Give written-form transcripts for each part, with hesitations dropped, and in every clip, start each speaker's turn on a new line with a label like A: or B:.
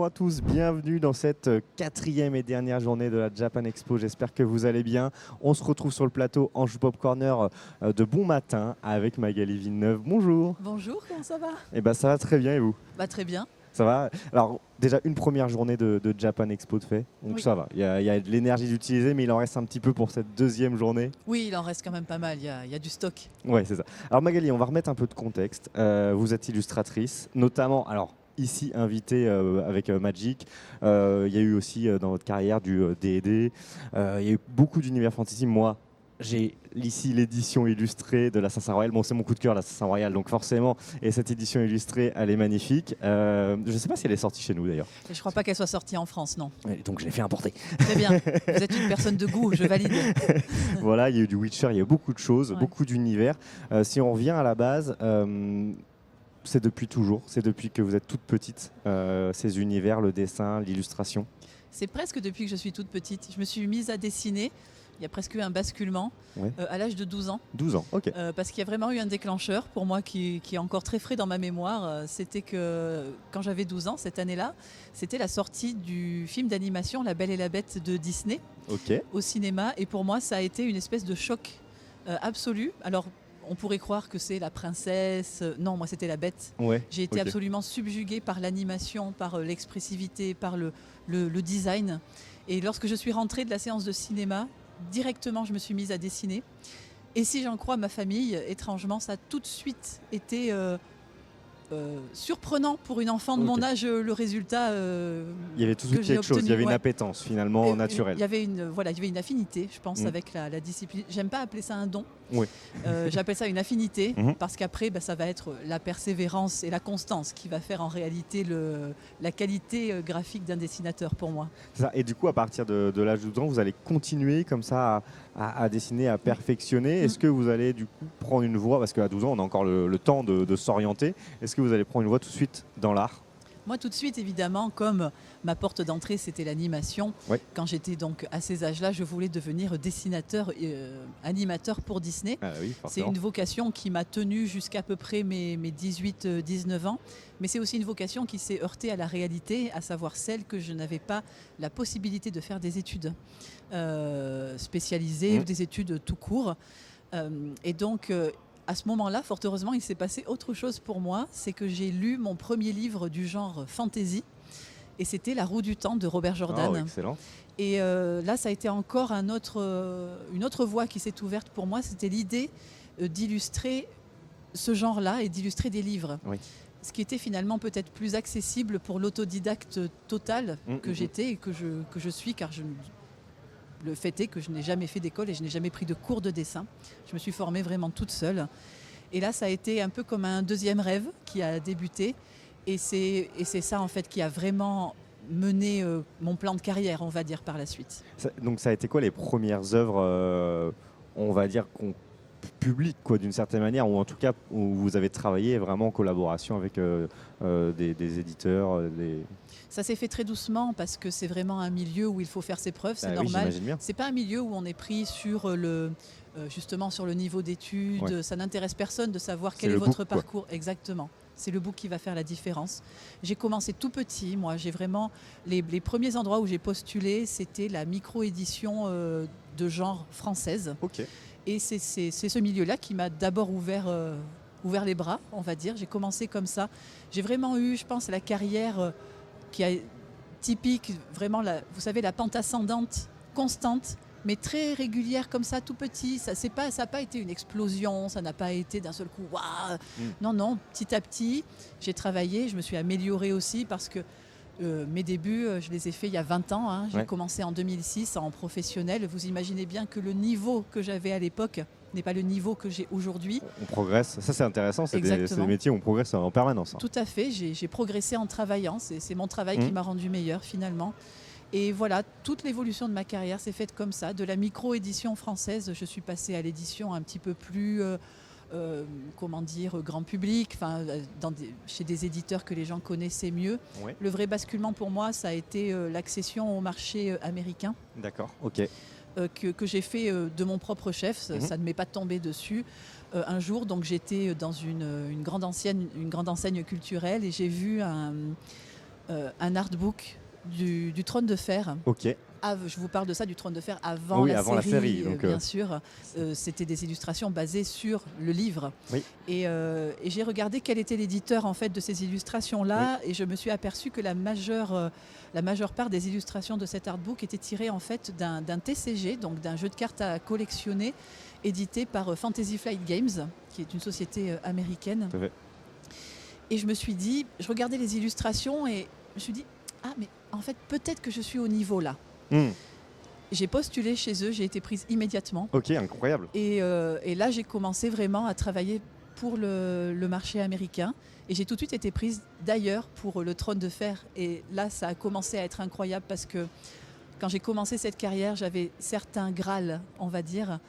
A: Bonjour à tous, bienvenue dans cette quatrième et dernière journée de la Japan Expo. J'espère que vous allez bien. On se retrouve sur le plateau Anjou Pop Corner de bon matin avec Magali Villeneuve. Bonjour.
B: Bonjour, comment ça va?
A: Eh ben, ça va très bien et vous?
B: Très bien.
A: Ça va? Alors déjà une première journée de Japan Expo de fait, donc
B: Oui.
A: ça va. Il y a de l'énergie d'utiliser, mais il en reste un petit peu pour cette deuxième journée.
B: Oui, il en reste quand même pas mal, il y a du stock.
A: Ouais, c'est ça. Alors Magali, on va remettre un peu de contexte. Vous êtes illustratrice, notamment, alors ici invitée avec Magic. Il y a eu aussi dans votre carrière du D&D. Il y a eu beaucoup d'univers fantasy. Moi, j'ai ici l'édition illustrée de l'Assassin Royal. Bon, c'est mon coup de cœur, l'Assassin Royal, donc forcément. Et cette édition illustrée, elle est magnifique. Je ne sais pas si elle est sortie chez nous d'ailleurs.
B: Et je crois pas qu'elle soit sortie en France, non.
A: Et donc je l'ai fait importer.
B: Très bien, vous êtes une personne de goût, je valide.
A: Voilà, il y a eu du Witcher, il y a eu beaucoup de choses,
B: Ouais.
A: beaucoup d'univers. Si on revient à la base, c'est depuis toujours, c'est depuis que vous êtes toute petite, ces univers, le dessin, l'illustration.
B: C'est presque depuis que je suis toute petite. Je me suis mise à dessiner, il y a presque eu un basculement,
A: Ouais.
B: à l'âge de 12 ans.
A: 12 ans, ok.
B: Parce qu'il y a vraiment eu un déclencheur pour moi qui est encore très frais dans ma mémoire. C'était que quand j'avais 12 ans, cette année-là, c'était la sortie du film d'animation La Belle et la Bête de Disney
A: Ok.
B: au cinéma. Et pour moi, ça a été une espèce de choc absolu. Alors, on pourrait croire que c'est la princesse. Non, moi, c'était la bête.
A: Ouais.
B: J'ai été
A: ok.
B: absolument subjuguée par l'animation, par l'expressivité, par le design. Et lorsque je suis rentrée de la séance de cinéma, directement, je me suis mise à dessiner. Et si j'en crois ma famille, étrangement, ça a tout de suite été surprenant pour une enfant de mon
A: Ok.
B: âge, le résultat.
A: Il y avait tout de
B: que
A: suite
B: j'ai
A: quelque chose, il y
B: obtenu,
A: avait une
B: ouais.
A: appétence finalement naturelle.
B: Il y avait une affinité, je pense,
A: Mhm.
B: avec la discipline. J'aime pas appeler ça un don.
A: Oui.
B: J'appelle ça une affinité,
A: Mhm.
B: parce qu'après, ça va être la persévérance et la constance qui va faire en réalité la qualité graphique d'un dessinateur pour moi.
A: C'est ça. Et du coup, à partir de l'âge de 12 ans, vous allez continuer comme ça à dessiner, à perfectionner. Est-ce que vous allez du coup prendre une voie, parce qu'à 12 ans, on a encore le temps de s'orienter. Est-ce que vous allez prendre une voie tout de suite dans l'art?
B: Moi, tout de suite, évidemment, comme ma porte d'entrée, c'était l'animation.
A: Ouais.
B: Quand j'étais donc à ces âges-là, je voulais devenir dessinateur, animateur pour Disney.
A: Ah oui,
B: C'est
A: forcément.
B: une vocation qui m'a tenue jusqu'à peu près mes 18-19 ans. Mais c'est aussi une vocation qui s'est heurtée à la réalité, à savoir celle que je n'avais pas la possibilité de faire des études spécialisées ou des études tout court. Et donc, à ce moment-là, fort heureusement, il s'est passé autre chose pour moi. C'est que j'ai lu mon premier livre du genre fantasy. Et c'était La Roue du Temps de Robert Jordan.
A: Ah, excellent.
B: Et là, ça a été encore une autre voie qui s'est ouverte pour moi. C'était l'idée d'illustrer ce genre-là et d'illustrer des livres.
A: Oui.
B: Ce qui était finalement peut-être plus accessible pour l'autodidacte total que j'étais et que je suis, car le fait est que je n'ai jamais fait d'école et je n'ai jamais pris de cours de dessin. Je me suis formée vraiment toute seule. Et là, ça a été un peu comme un deuxième rêve qui a débuté. Et c'est ça, en fait, qui a vraiment mené mon plan de carrière, on va dire, par la suite.
A: Donc ça a été quoi les premières œuvres, on va dire, publiques, quoi, d'une certaine manière, ou en tout cas où vous avez travaillé vraiment en collaboration avec des éditeurs
B: Ça s'est fait très doucement parce que c'est vraiment un milieu où il faut faire ses preuves, c'est
A: Oui,
B: normal.
A: j'imagine bien.
B: C'est pas un milieu où on est pris sur justement sur le niveau d'études.
A: Ouais.
B: Ça n'intéresse personne de savoir
A: C'est
B: quel est
A: le
B: votre
A: book, quoi.
B: parcours. Exactement. C'est le book qui va faire la différence. J'ai commencé tout petit. Moi, j'ai vraiment les premiers endroits où j'ai postulé, c'était la micro-édition de genre française.
A: Ok.
B: Et c'est ce milieu-là qui m'a d'abord ouvert les bras, on va dire. J'ai commencé comme ça. J'ai vraiment eu, je pense, la carrière qui est typique, vraiment, vous savez, la pente ascendante constante, mais très régulière comme ça, tout petit. Ça n'a pas été une explosion, ça n'a pas été d'un seul coup, waouh. Non, petit à petit, j'ai travaillé, je me suis améliorée aussi parce que mes débuts, je les ai faits il y a 20 ans. Hein. J'ai
A: Ouais.
B: commencé en 2006 en professionnel. Vous imaginez bien que le niveau que j'avais à l'époque n'est pas le niveau que j'ai aujourd'hui.
A: On progresse. Ça, c'est intéressant. C'est des
B: Exactement.
A: métiers où on progresse en permanence.
B: Tout à fait, j'ai progressé en travaillant. C'est mon travail qui m'a rendu meilleur finalement. Et voilà, toute l'évolution de ma carrière s'est faite comme ça. De la micro-édition française, je suis passée à l'édition un petit peu plus, grand public, chez des éditeurs que les gens connaissaient mieux.
A: Ouais.
B: Le vrai basculement pour moi, ça a été l'accession au marché américain.
A: D'accord. Ok.
B: Que j'ai fait de mon propre chef. Ça ne m'est pas tombé dessus. Un jour, donc j'étais dans une grande enseigne culturelle et j'ai vu un artbook du Trône de Fer.
A: Ok.
B: Je vous parle de ça, du Trône de Fer avant,
A: avant la série, donc,
B: bien sûr. C'était des illustrations basées sur le livre.
A: Oui.
B: Et j'ai regardé quel était l'éditeur en fait de ces illustrations-là, et je me suis aperçue que la majeure part des illustrations de cet artbook étaient tirées en fait d'un TCG, donc d'un jeu de cartes à collectionner, édité par Fantasy Flight Games, qui est une société américaine.
A: Tout à fait.
B: Et je me suis dit, je regardais les illustrations et je me suis dit, ah mais en fait peut-être que je suis au niveau là. J'ai postulé chez eux, j'ai été prise immédiatement.
A: Ok, incroyable.
B: Et là, j'ai commencé vraiment à travailler pour le marché américain. Et j'ai tout de suite été prise d'ailleurs pour le Trône de Fer. Et là, ça a commencé à être incroyable parce que quand j'ai commencé cette carrière, j'avais certains grâles, on va dire.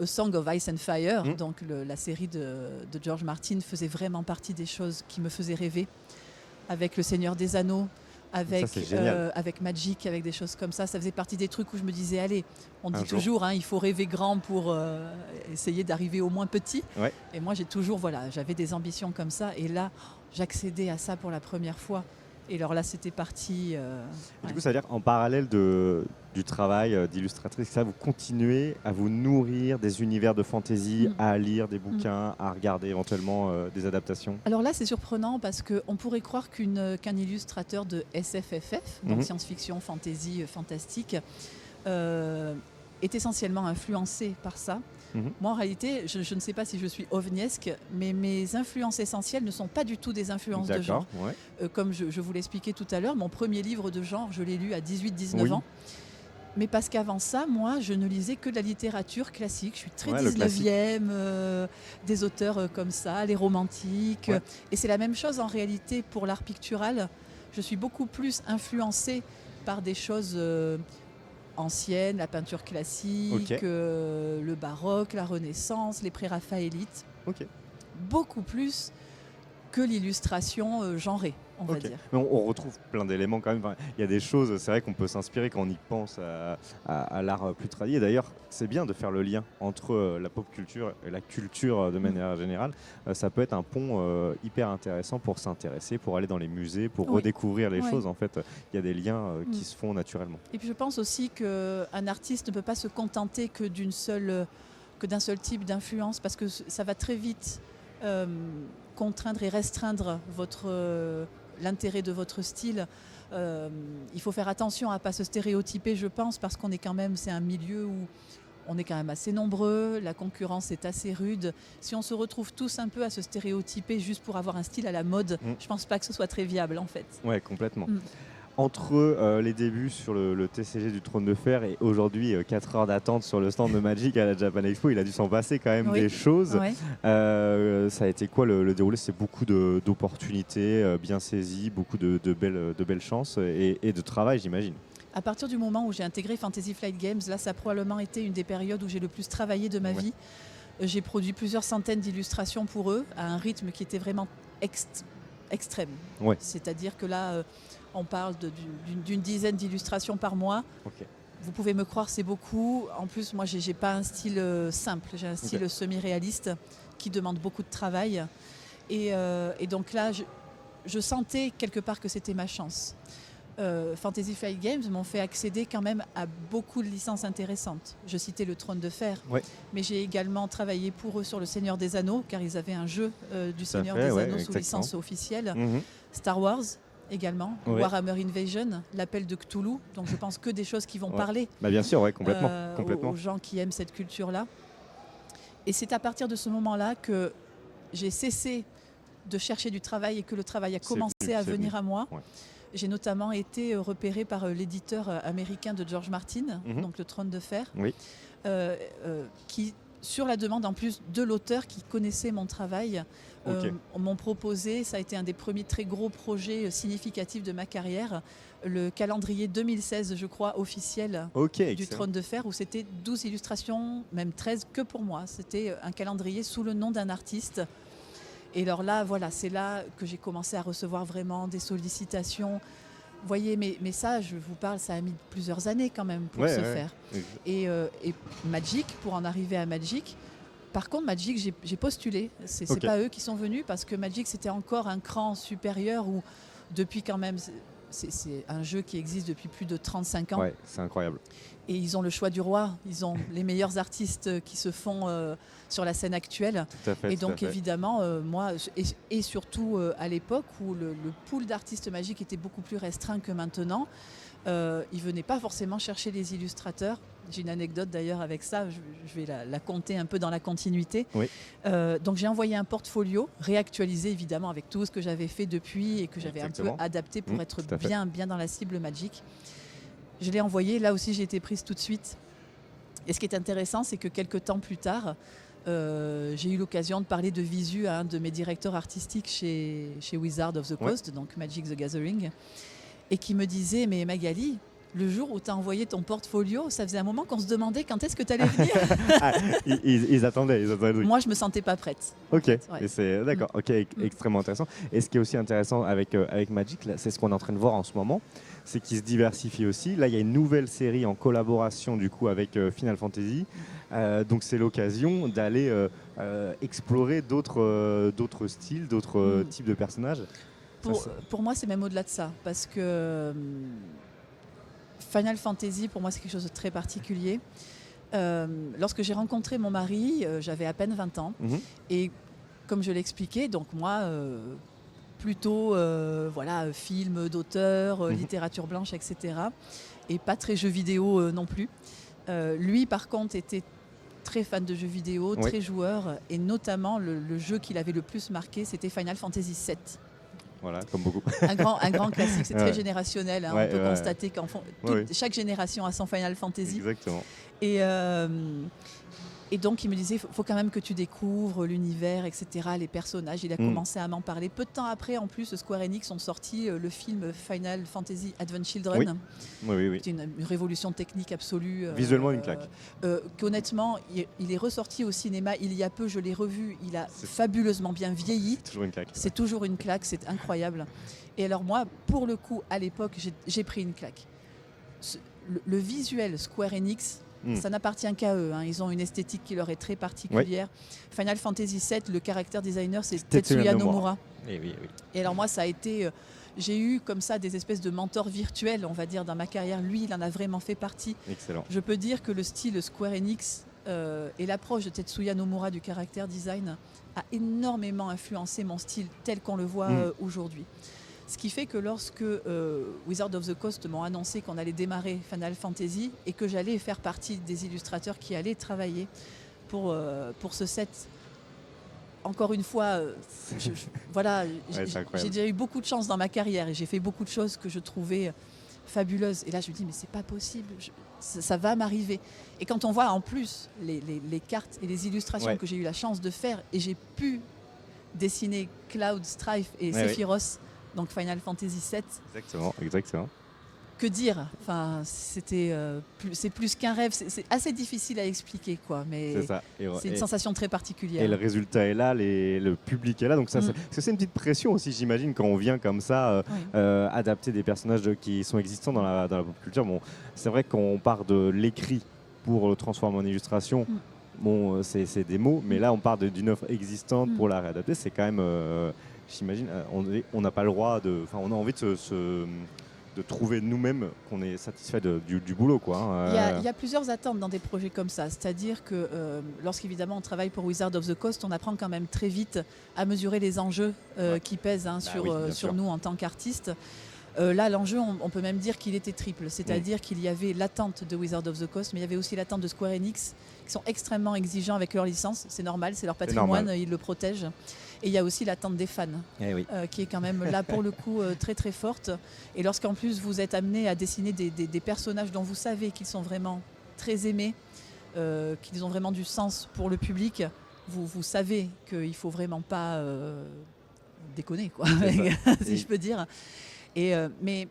B: A Song of Ice and Fire, donc la série de George Martin, faisait vraiment partie des choses qui me faisaient rêver. Avec Le Seigneur des Anneaux, avec Magic, avec des choses comme ça. Ça faisait partie des trucs où je me disais, allez, on dit toujours, il faut rêver grand pour essayer d'arriver au moins petit. Ouais. Et moi, j'avais des ambitions comme ça. Et là, j'accédais à ça pour la première fois. Et alors là, c'était parti.
A: Du coup, ça veut dire qu'en parallèle du travail d'illustratrice, ça, vous continuez à vous nourrir des univers de fantasy, à lire des bouquins, à regarder éventuellement des adaptations.
B: Alors là, c'est surprenant parce qu'on pourrait croire qu'un illustrateur de SFFF, donc science-fiction, fantasy, fantastique, est essentiellement influencé par ça. Moi, en réalité, je ne sais pas si je suis ovniesque, mais mes influences essentielles ne sont pas du tout des influences de genre. Ouais. Comme je vous l'expliquais tout à l'heure, mon premier livre de genre, je l'ai lu à 18-19 ans. Mais parce qu'avant ça, moi, je ne lisais que de la litterature classique. Je suis très 19e, des auteurs comme ça, les romantiques. Ouais. Et c'est la même chose en réalité pour l'art pictural. Je suis beaucoup plus influencée par des choses anciennes, la peinture classique, le baroque, la Renaissance, les pré-raphaélites. Beaucoup plus que l'illustration genrée, on va dire.
A: Mais on retrouve plein d'éléments quand même. Enfin, il y a des choses, c'est vrai qu'on peut s'inspirer quand on y pense à l'art plus tradit. Et d'ailleurs, c'est bien de faire le lien entre la pop culture et la culture de manière générale. Ça peut être un pont hyper intéressant pour s'intéresser, pour aller dans les musées, pour redécouvrir les choses. En fait, il y a des liens qui se font naturellement.
B: Et puis je pense aussi qu'un artiste ne peut pas se contenter que d'un seul type d'influence, parce que ça va très vite contraindre et restreindre l'intérêt de votre style. Il faut faire attention à ne pas se stéréotyper, je pense, parce qu'on est quand même, c'est un milieu où on est quand même assez nombreux, la concurrence est assez rude. Si on se retrouve tous un peu à se stéréotyper juste pour avoir un style à la mode, je ne pense pas que ce soit très viable en fait.
A: Ouais, complètement. Entre les débuts sur le TCG du Trône de Fer et aujourd'hui 4 heures d'attente sur le stand de Magic à la Japan Expo, il a dû s'en passer quand même des choses. Ouais. Ça a été quoi le déroulé? C'est beaucoup d'opportunités bien saisies, beaucoup de belles chances et de travail, j'imagine.
B: À partir du moment où j'ai intégré Fantasy Flight Games, là ça a probablement été une des périodes où j'ai le plus travaillé de ma vie. J'ai produit plusieurs centaines d'illustrations pour eux à un rythme qui était vraiment extrême. Ouais. C'est-à-dire que là, on parle d'une dizaine d'illustrations par mois. Vous pouvez me croire, c'est beaucoup. En plus, moi, j'ai pas un style simple. J'ai un style semi-réaliste qui demande beaucoup de travail. Et donc là, je sentais quelque part que c'était ma chance. Fantasy Flight Games m'ont fait accéder quand même à beaucoup de licences intéressantes. Je citais le Trône de Fer, mais j'ai également travaillé pour eux sur le Seigneur des Anneaux, car ils avaient un jeu du Seigneur des Anneaux sous licence officielle. Star Wars également, Warhammer Invasion, l'appel de Cthulhu, donc je pense que des choses qui vont parler
A: bien sûr, complètement.
B: Aux gens qui aiment cette culture-là. Et c'est à partir de ce moment-là que j'ai cessé de chercher du travail et que le travail a commencé à venir à moi. J'ai notamment été repérée par l'éditeur américain de George Martin, donc le Trône de Fer, qui, sur la demande en plus de l'auteur qui connaissait mon travail, m'ont proposé, ça a été un des premiers très gros projets significatifs de ma carrière, le calendrier 2016, je crois, officiel du Trône de Fer, où c'était 12 illustrations, même 13, que pour moi. C'était un calendrier sous le nom d'un artiste. Et alors là, voilà, c'est là que j'ai commencé à recevoir vraiment des sollicitations. Vous voyez, mais ça, je vous parle, ça a mis plusieurs années quand même pour se faire. Et Magic, pour en arriver à Magic, par contre, Magic, j'ai postulé. C'est pas eux qui sont venus parce que Magic, c'était encore un cran supérieur où depuis quand même, c'est un jeu qui existe depuis plus de 35 ans.
A: Ouais, c'est incroyable.
B: Et ils ont le choix du roi, ils ont les meilleurs artistes qui se font sur la scène actuelle.
A: Tout à fait.
B: Et
A: tout à
B: donc
A: fait.
B: évidemment, moi, et surtout à l'époque où le pool d'artistes magiques était beaucoup plus restreint que maintenant, ils ne venaient pas forcément chercher les illustrateurs. J'ai une anecdote d'ailleurs avec ça, je vais la conter un peu dans la continuité.
A: Oui.
B: Donc j'ai envoyé un portfolio, réactualisé évidemment avec tout ce que j'avais fait depuis et que j'avais un peu
A: Exactement.
B: adapté pour être
A: tout à fait.
B: bien dans la cible Magic. Je l'ai envoyé, là aussi j'ai été prise tout de suite. Et ce qui est intéressant, c'est que quelques temps plus tard, j'ai eu l'occasion de parler de visu à un de mes directeurs artistiques chez Wizard of the Coast, donc Magic the Gathering, et qui me disait, mais Magali, le jour où tu as envoyé ton portfolio, ça faisait un moment qu'on se demandait quand est-ce que tu allais venir.
A: Ah, ils attendaient.
B: Moi, je me sentais pas prête.
A: Ok,
B: Ouais.
A: et c'est d'accord. Ok, extrêmement intéressant. Et ce qui est aussi intéressant avec Magic, là, c'est ce qu'on est en train de voir en ce moment, c'est qu'il se diversifie aussi. Là, il y a une nouvelle série en collaboration du coup avec Final Fantasy. Donc c'est l'occasion d'aller explorer d'autres styles, d'autres types de personnages.
B: Pour moi, c'est même au-delà de ça, parce que Final Fantasy, pour moi, c'est quelque chose de très particulier. Lorsque j'ai rencontré mon mari, j'avais à peine 20 ans. Et comme je l'expliquais, donc moi, plutôt film d'auteur, littérature blanche, etc. Et pas très jeux vidéo non plus. Lui, par contre, était très fan de jeux vidéo, très joueur. Et notamment, le jeu qu'il avait le plus marqué, c'était Final Fantasy VII.
A: Voilà, comme beaucoup.
B: Un grand classique, c'est très générationnel. On peut constater qu'en chaque génération a son Final Fantasy.
A: Exactement.
B: Et donc, il me disait, il faut quand même que tu découvres l'univers, etc., les personnages. Il a commencé à m'en parler. Peu de temps après, en plus, Square Enix ont sorti le film Final Fantasy Advent Children.
A: Oui.
B: C'est une révolution technique absolue.
A: Visuellement, une claque.
B: Qu'honnêtement, il est ressorti au cinéma il y a peu. Je l'ai revu. Il a fabuleusement bien vieilli.
A: C'est toujours une claque.
B: C'est toujours une claque. C'est incroyable. Et alors moi, pour le coup, à l'époque, j'ai pris une claque. Le visuel Square Enix, ça n'appartient qu'à eux. Ils ont une esthétique qui leur est très particulière. Final Fantasy VII, le caractère designer, c'est Tetsuya Nomura.
A: Oui.
B: Et alors moi, ça a été... j'ai eu comme ça des espèces de mentors virtuels, on va dire, dans ma carrière. Lui, il en a vraiment fait partie.
A: Excellent.
B: Je peux dire que le style Square Enix et l'approche de Tetsuya Nomura du caractère design a énormément influencé mon style tel qu'on le voit aujourd'hui. Ce qui fait que lorsque Wizard of the Coast m'ont annoncé qu'on allait démarrer Final Fantasy et que j'allais faire partie des illustrateurs qui allaient travailler pour ce set, encore une fois, j'ai déjà eu beaucoup de chance dans ma carrière et j'ai fait beaucoup de choses que je trouvais fabuleuses. Et là, je me dis, mais c'est pas possible, ça va m'arriver. Et quand on voit en plus les cartes et les illustrations que j'ai eu la chance de faire, et j'ai pu dessiner Cloud, Strife et Sephiroth, donc Final Fantasy VII.
A: Exactement.
B: Que dire ? Enfin, c'est plus qu'un rêve. C'est assez difficile à expliquer, quoi. Mais
A: c'est ça.
B: C'est une sensation très particulière.
A: Et le résultat est là, le public est là. Donc ça, c'est une petite pression aussi, j'imagine, quand on vient comme ça adapter des personnages qui sont existants dans la pop culture. Bon, c'est vrai qu'on part de l'écrit pour le transformer en illustration. Bon, c'est des mots, mais là, on part d'une œuvre existante pour la réadapter. C'est quand même... j'imagine, on n'a pas le droit de... Enfin, on a envie de trouver nous-mêmes qu'on est satisfait du boulot, quoi.
B: Il y a plusieurs attentes dans des projets comme ça. C'est-à-dire que lorsqu'évidemment on travaille pour Wizard of the Coast, on apprend quand même très vite à mesurer les enjeux qui pèsent sur nous en tant qu'artistes. Là, l'enjeu, on peut même dire qu'il était triple. C'est-à-dire qu'il y avait l'attente de Wizard of the Coast, mais il y avait aussi l'attente de Square Enix, qui sont extrêmement exigeants avec leur licence. C'est normal, c'est leur patrimoine, ils le protègent. Et il y a aussi l'attente des fans, qui est quand même là pour le coup très très forte. Et lorsqu'en plus vous êtes amené à dessiner des personnages dont vous savez qu'ils sont vraiment très aimés, qu'ils ont vraiment du sens pour le public, vous savez qu'il ne faut vraiment pas déconner, quoi, si je peux dire. Mais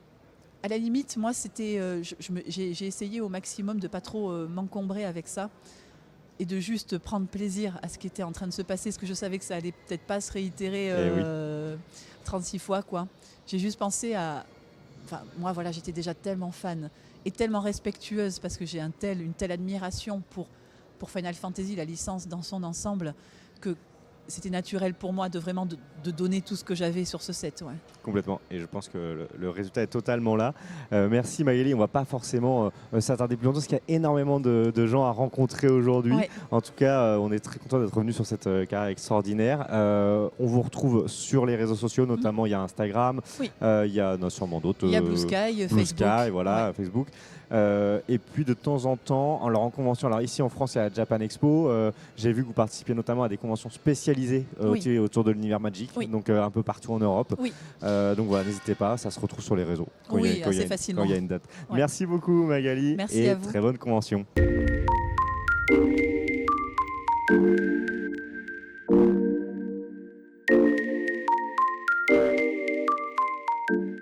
B: à la limite, moi, j'ai essayé au maximum de ne pas trop m'encombrer avec ça et de juste prendre plaisir à ce qui était en train de se passer, parce que je savais que ça allait peut-être pas se réitérer 36 fois, quoi. J'ai juste pensé à... Enfin, moi, voilà, j'étais déjà tellement fan et tellement respectueuse parce que j'ai une telle admiration pour Final Fantasy, la licence dans son ensemble, que c'était naturel pour moi de vraiment de donner tout ce que j'avais sur ce set. Ouais.
A: Complètement. Et je pense que le résultat est totalement là. Merci Magali. On ne va pas forcément s'attarder plus longtemps parce qu'il y a énormément de gens à rencontrer aujourd'hui.
B: Ouais.
A: En tout cas, on est très content d'être revenu sur cette carrière extraordinaire. On vous retrouve sur les réseaux sociaux, notamment il y a Instagram,
B: Oui.
A: il y a sûrement d'autres.
B: Il y a Blue Sky,
A: Blue
B: Facebook.
A: Sky, voilà,
B: Ouais.
A: Facebook. Et puis de temps en temps, alors en convention, alors ici en France, il y a la Japan Expo. J'ai vu que vous participiez notamment à des conventions spécialisées
B: Oui.
A: autour de l'univers Magic,
B: Oui.
A: donc un peu partout en Europe.
B: Oui.
A: Donc voilà, n'hésitez pas, ça se retrouve sur les réseaux.
B: Oui, assez facilement.
A: Quand il y a une date.
B: Ouais.
A: Merci beaucoup Magali
B: Merci
A: et
B: à vous.
A: très bonne convention.